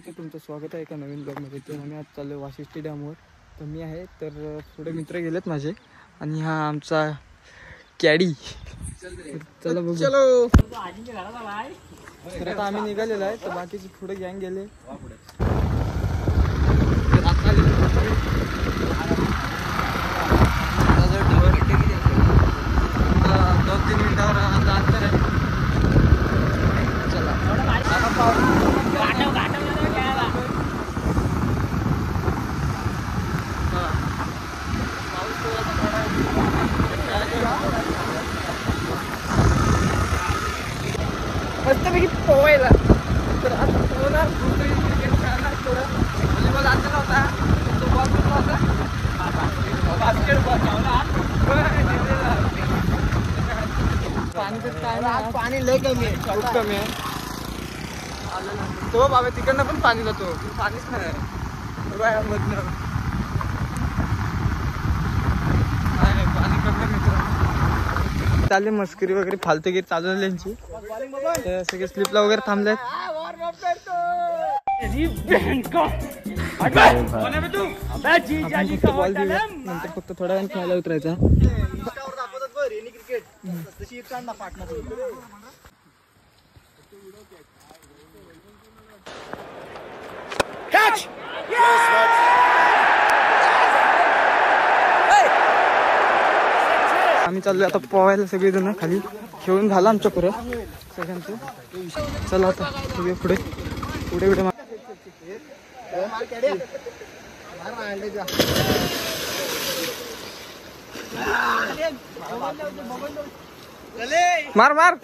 मित्र, तुमचं स्वागत आहे एका नवीन ब्लॉगमध्ये. तर आम्ही आज चाललो वाशिष्ठी डॅमवर. तर मी आहे, तर पुढे मित्र गेलेत माझे आणि हा आमचा कॅडी. चला बघू. चलो तर आता आम्ही निघालेलो आहे. तर बाकीचे पुढे गँग गेले. मस्तपैकी पोहायला. तर आता पोहणार, क्रिकेट खेळणार, थोडं व्हॉलीबॉल आणलेला होता, तो बॉल कुठला होता, बास्केटबॉल. पाणी तर काय नाही, पाणी लय कमी आहे, खूप कमी आहे. तो बाबा तिकडनं पण पाणी जातो, पाणीच नाही मधनं. पाणी कमी मित्र. चालले मस्करी वगैरे फालतूगिरी चालू झाली यांची. सगळे स्लिपला वगैरे थांबलेत. नंतर फक्त थोड्या वेळ खेळायला उतरायचा. आम्ही चाललोय आता पोहायला. सगळेजण खाली खेळून झालं आमच्या पुढे सगळ्यांचं. चला आता सगळे पुढे पुढे पुढे. मार मार.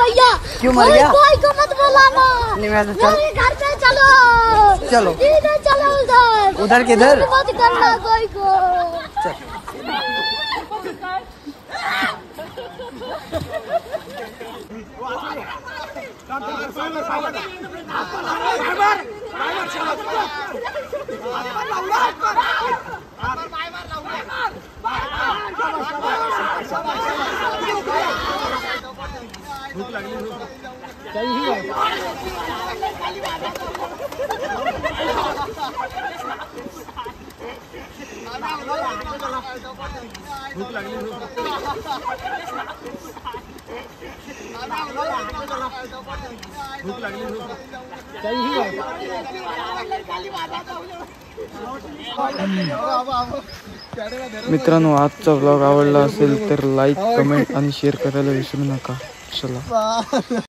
भैया क्यों मर गया? कोई को मत बुलाना। नहीं मैं तो घर पे चलो चलो इधर चलो उधर उधर किधर? मत करना कोई को। भूक लागली. भूक लागली. भूक लागली. मित्रांनो, आजचा व्लॉग आवडला असेल तर लाईक, कमेंट आणि शेअर करायला विसरू नका. चला.